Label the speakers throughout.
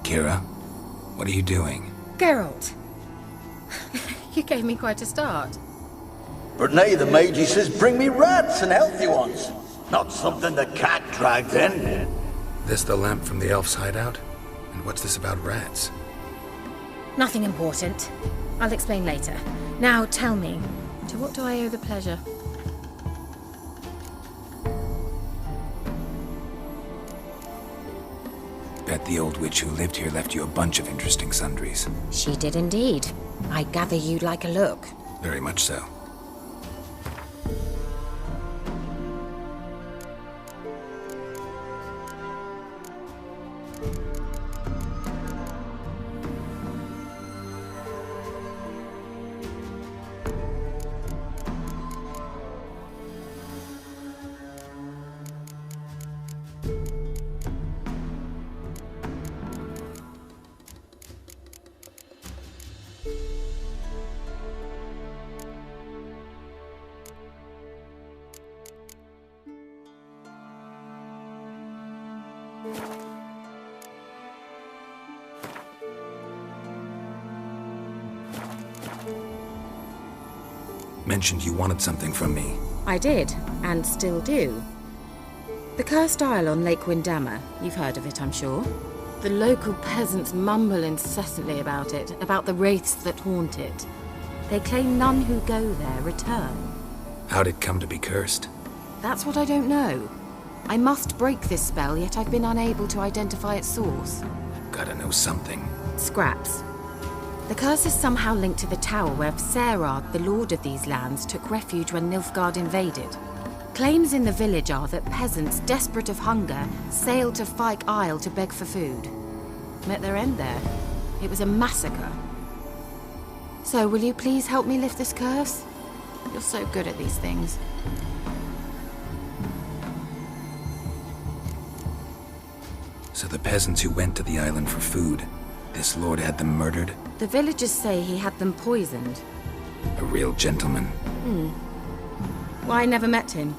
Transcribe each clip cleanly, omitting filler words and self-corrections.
Speaker 1: Kira, what are you doing?
Speaker 2: Geralt! You gave me quite a start.
Speaker 3: Brunei the mage, he says, bring me rats and healthy ones. Not something the cat dragged in.
Speaker 1: This the lamp from the elf's hideout? And what's this about rats?
Speaker 2: Nothing important. I'll explain later. Now tell me, to what do I owe the pleasure?
Speaker 1: Bet the old witch who lived here left you a bunch of interesting sundries.
Speaker 2: She did indeed. I gather you'd like a look.
Speaker 1: Very much so. Mentioned you wanted something from me.
Speaker 2: I did, and still do. The Cursed Isle on Lake Windammer. You've heard of it, I'm sure. The local peasants mumble incessantly about it, about the wraiths that haunt it. They claim none who go there return.
Speaker 1: How'd it come to be cursed?
Speaker 2: That's what I don't know. I must break this spell, yet I've been unable to identify its source.
Speaker 1: Gotta know something.
Speaker 2: Scraps. The curse is somehow linked to the tower where Serad, the lord of these lands, took refuge when Nilfgaard invaded. Claims in the village are that peasants, desperate of hunger, sailed to Fyke Isle to beg for food. Met their end there. It was a massacre. So, will you please help me lift this curse? You're so good at these things.
Speaker 1: So the peasants who went to the island for food, this lord had them murdered?
Speaker 2: The villagers say he had them poisoned.
Speaker 1: A real gentleman.
Speaker 2: Well, I never met him.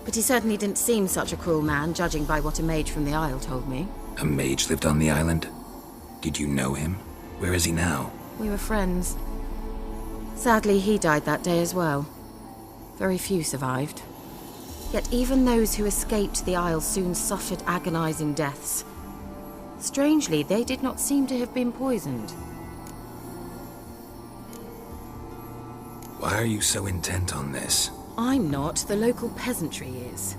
Speaker 2: But he certainly didn't seem such a cruel man, judging by what a mage from the Isle told me.
Speaker 1: A mage lived on the island? Did you know him? Where is he now?
Speaker 2: We were friends. Sadly, he died that day as well. Very few survived. Yet even those who escaped the Isle soon suffered agonizing deaths. Strangely, they did not seem to have been poisoned.
Speaker 1: Why are you so intent on this?
Speaker 2: I'm not. The local peasantry is.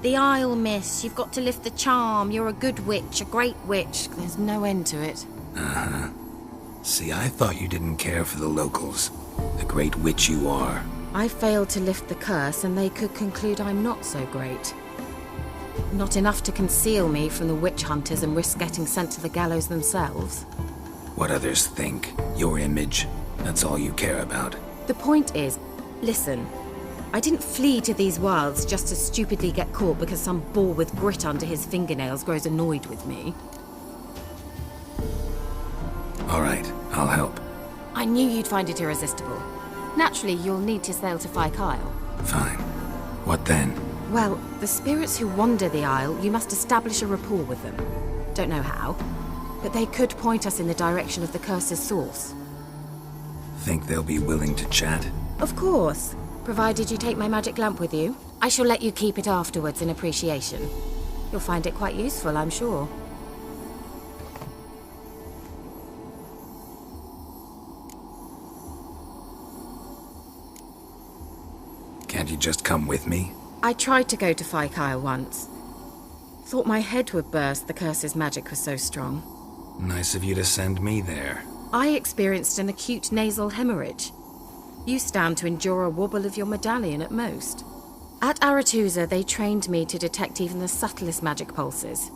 Speaker 2: The Isle, miss. You've got to lift the charm. You're a good witch, a great witch. There's no end to it.
Speaker 1: Uh-huh. See, I thought you didn't care for the locals. The great witch you are.
Speaker 2: I failed to lift the curse, and they could conclude I'm not so great. Not enough to conceal me from the witch hunters and risk getting sent to the gallows themselves.
Speaker 1: What others think, your image, that's all you care about.
Speaker 2: The point is, listen, I didn't flee to these wilds just to stupidly get caught because some boar with grit under his fingernails grows annoyed with me.
Speaker 1: All right, I'll help.
Speaker 2: I knew you'd find it irresistible. Naturally, you'll need to sail to Fyke Isle.
Speaker 1: Fine. What then?
Speaker 2: Well, the spirits who wander the Isle, you must establish a rapport with them. Don't know how, but they could point us in the direction of the curse's source.
Speaker 1: Think they'll be willing to chat?
Speaker 2: Of course, provided you take my magic lamp with you. I shall let you keep it afterwards in appreciation. You'll find it quite useful, I'm sure.
Speaker 1: Can't you just come with me?
Speaker 2: I tried to go to Fyke Isle once. Thought my head would burst, the curse's magic was so strong.
Speaker 1: Nice of you to send me there.
Speaker 2: I experienced an acute nasal hemorrhage. You stand to endure a wobble of your medallion at most. At Aretusa, they trained me to detect even the subtlest magic pulses.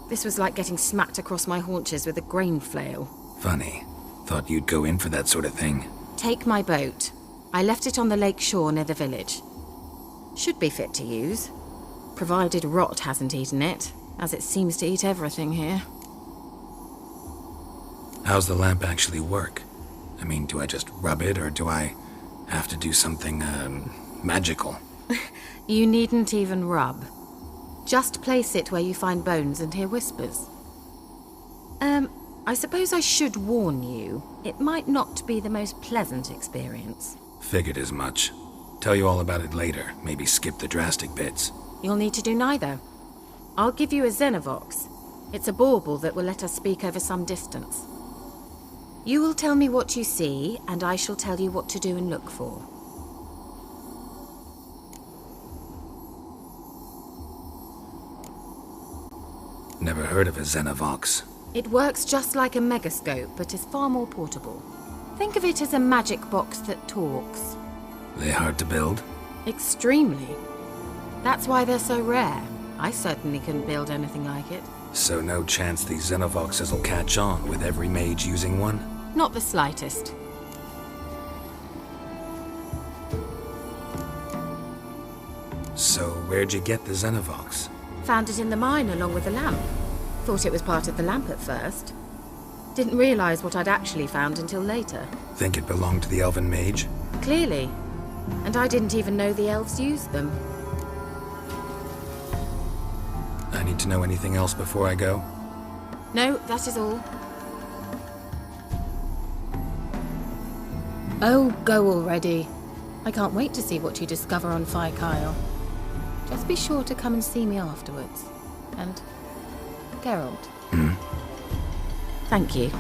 Speaker 2: This was like getting smacked across my haunches with a grain flail.
Speaker 1: Funny. Thought you'd go in for that sort of thing.
Speaker 2: Take my boat. I left it on the lake shore near the village. Should be fit to use, provided rot hasn't eaten it, as it seems to eat everything here.
Speaker 1: How's the lamp actually work? I mean, do I just rub it, or do I have to do something, magical?
Speaker 2: You needn't even rub. Just place it where you find bones and hear whispers. I suppose I should warn you. It might not be the most pleasant experience.
Speaker 1: Figured as much. Tell you all about it later. Maybe skip the drastic bits.
Speaker 2: You'll need to do neither. I'll give you a Xenovox. It's a bauble that will let us speak over some distance. You will tell me what you see, and I shall tell you what to do and look for.
Speaker 1: Never heard of a Xenovox.
Speaker 2: It works just like a megascope, but is far more portable. Think of it as a magic box that talks.
Speaker 1: They hard to build?
Speaker 2: Extremely. That's why they're so rare. I certainly couldn't build anything like it.
Speaker 1: So no chance these Xenovoxes will catch on with every mage using one?
Speaker 2: Not the slightest.
Speaker 1: So where'd you get the Xenovox?
Speaker 2: Found it in the mine along with the lamp. Thought it was part of the lamp at first. Didn't realize what I'd actually found until later.
Speaker 1: Think it belonged to the elven mage?
Speaker 2: Clearly. And I didn't even know the elves used them.
Speaker 1: I need to know anything else before I go?
Speaker 2: No, that is all. Oh, go already. I can't wait to see what you discover on Kyle. Just be sure to come and see me afterwards. And Geralt. Thank you.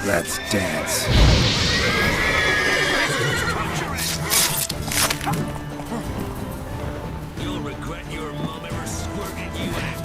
Speaker 1: Let's dance.
Speaker 4: You'll regret your mom ever squirted you out.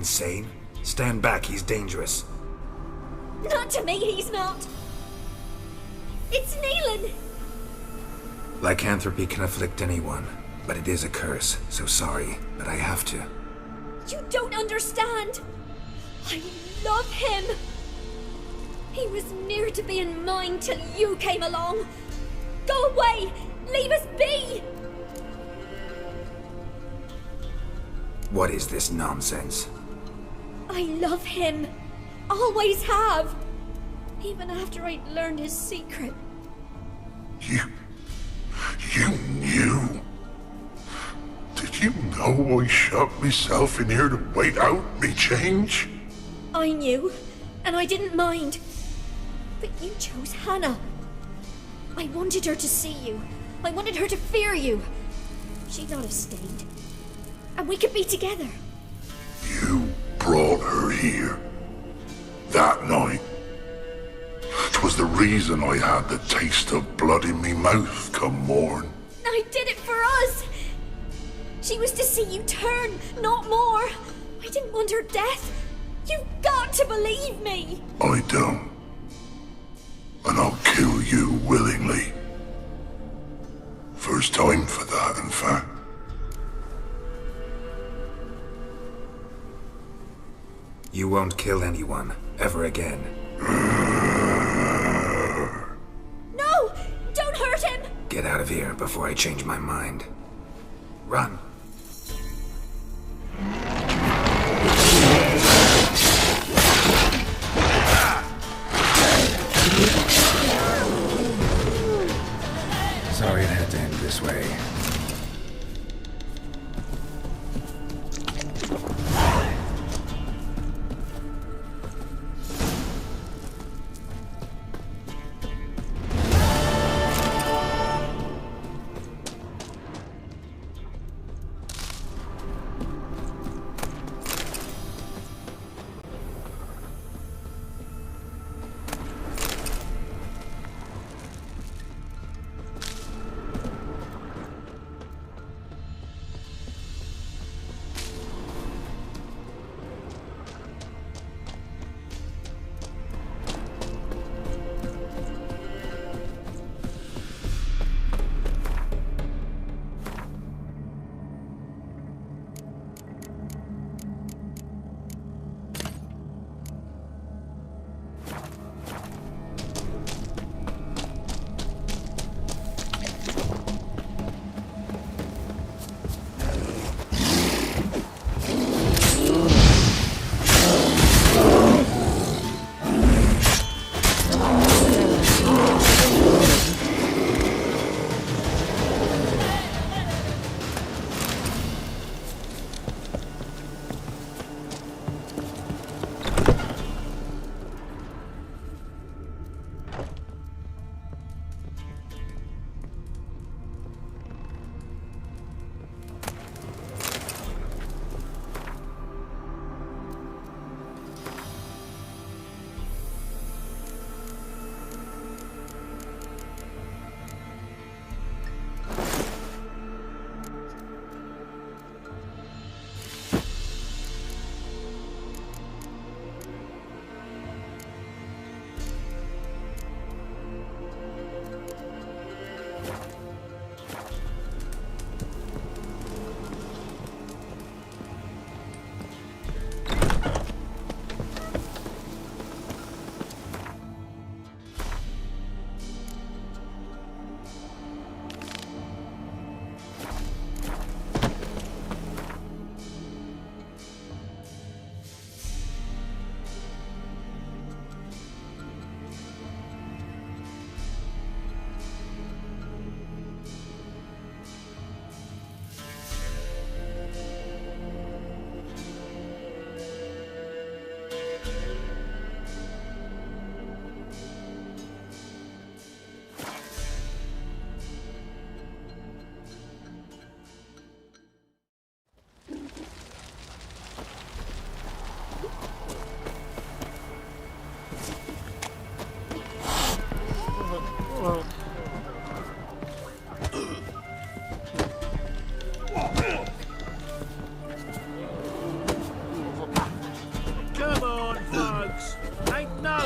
Speaker 5: insane? Stand back, he's dangerous.
Speaker 6: Not to me, he's not. It's Neelan.
Speaker 5: Lycanthropy can afflict anyone, but it is a curse, so sorry, but I have to.
Speaker 6: You don't understand. I love him. He was near to being mine till you came along. Go away! Leave us be!
Speaker 5: What is this nonsense?
Speaker 6: I love him. Always have. Even after I'd learned his secret.
Speaker 7: You knew? Did you know I shut myself in here to wait out me change?
Speaker 6: I knew, and I didn't mind. But you chose Hannah. I wanted her to see you. I wanted her to fear you. She'd not have stayed. And we could be together.
Speaker 7: You brought her here. That night. 'Twas the reason I had the taste of blood in me mouth come morn.
Speaker 6: I did it for us. She was to see you turn, not more. I didn't want her death. You've got to believe me.
Speaker 7: I don't. And I'll kill you willingly. First time for that, in fact.
Speaker 5: You won't kill anyone, ever again.
Speaker 6: No! Don't hurt him!
Speaker 5: Get out of here before I change my mind. Run.
Speaker 1: Sorry it had to end this way.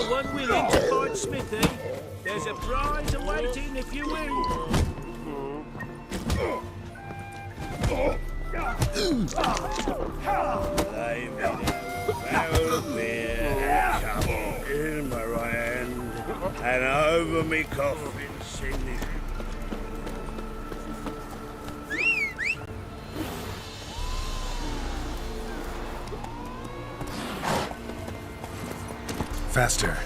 Speaker 4: anyone willing to fight Smithy? There's a prize awaiting if you win. I made a barrel of beer and a cup in my right hand, and over me coffin sing this.
Speaker 5: Faster.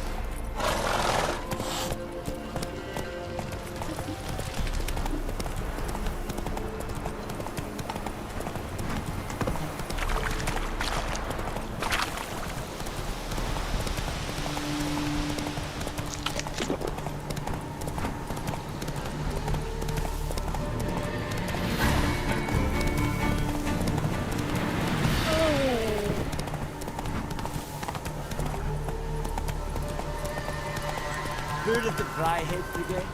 Speaker 4: Heard of the Fryhead Brigade?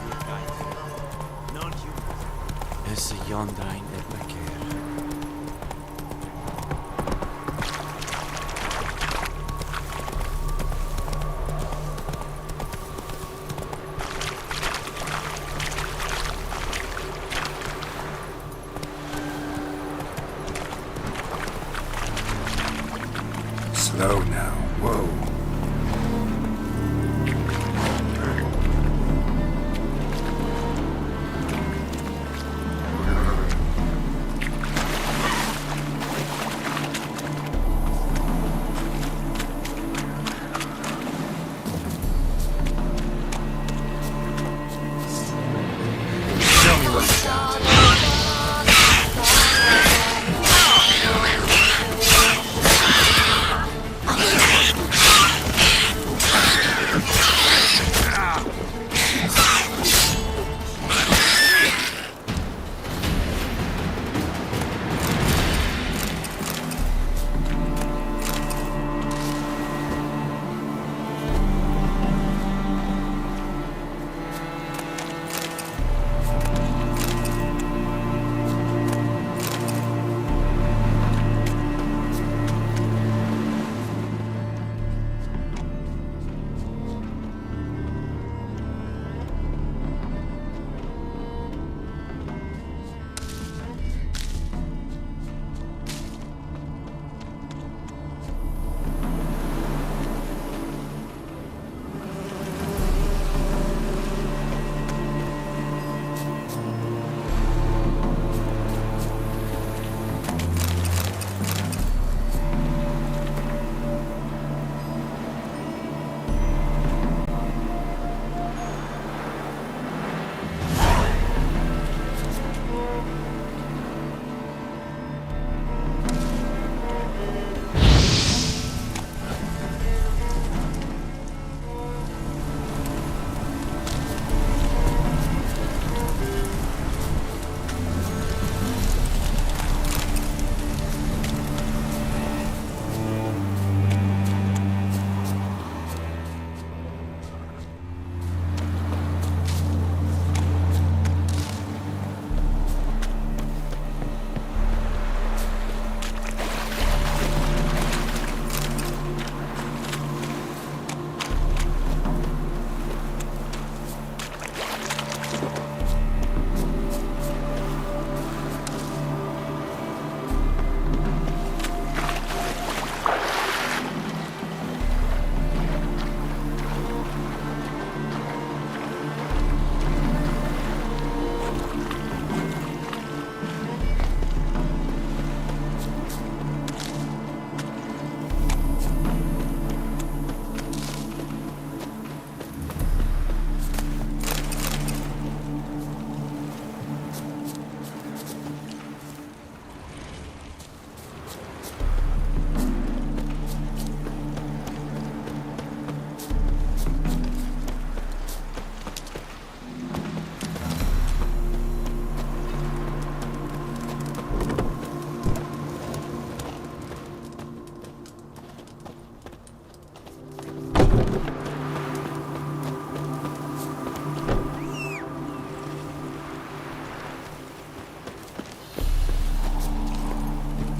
Speaker 4: You guys, not you.
Speaker 8: Is a yonder ein etna care.
Speaker 5: Slow now. Whoa.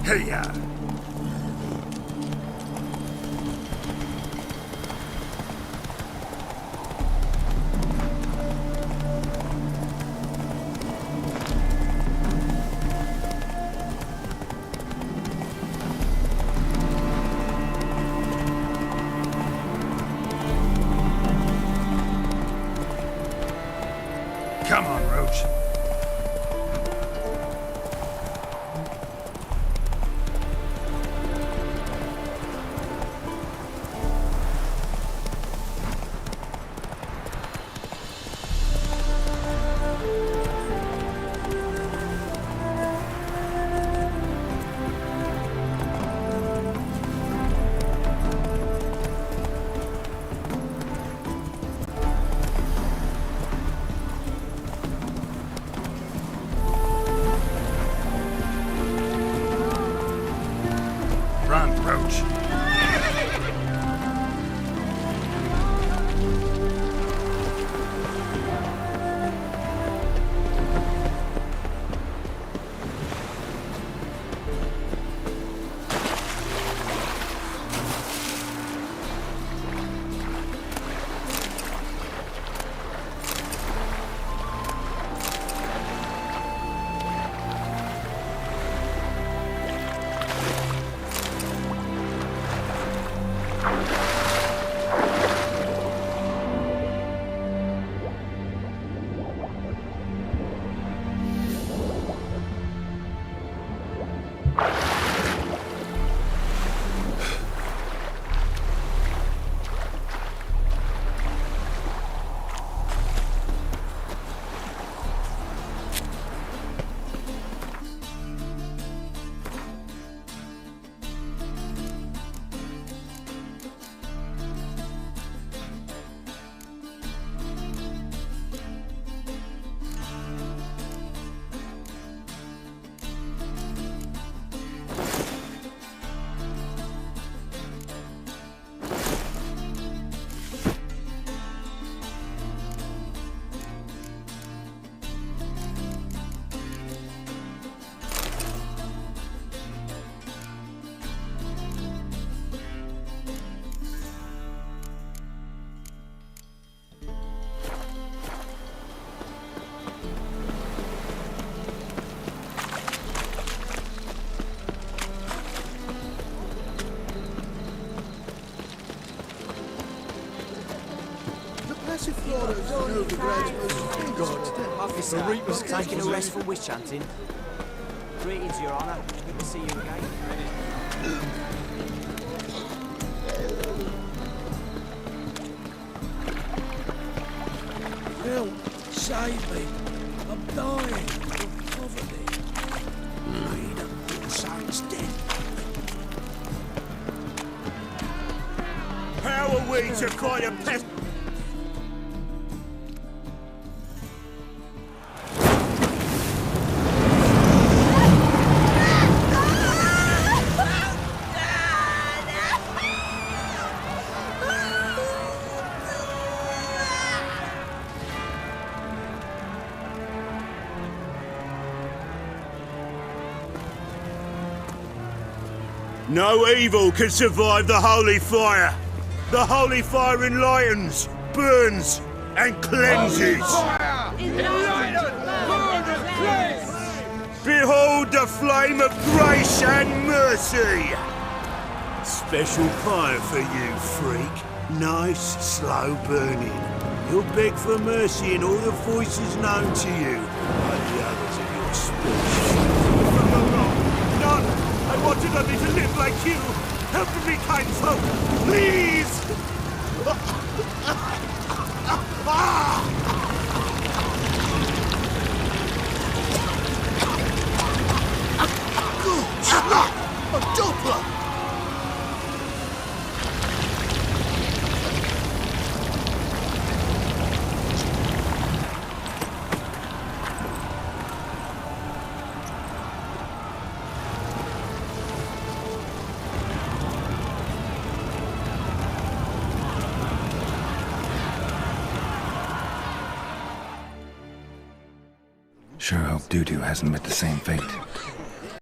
Speaker 5: Hey-ya!
Speaker 8: Officer, Reaper's taking a rest from witch hunting. Greetings, Your Honour. Good to see you again.
Speaker 4: Help! Save me! I'm dying of poverty. Read up, Saint's dead. How are we to fight a pest? No evil can survive the holy fire. The holy fire enlightens, burns, and cleanses. Behold the flame of grace and mercy. Special fire for you, freak. Nice, slow burning. You'll beg for mercy in all the voices known to you, like the others of your species. None! I wanted only to live like you! Help me, kind folk! Please! Good snap! A doppler!
Speaker 5: Sure hope Dudu hasn't met the same fate.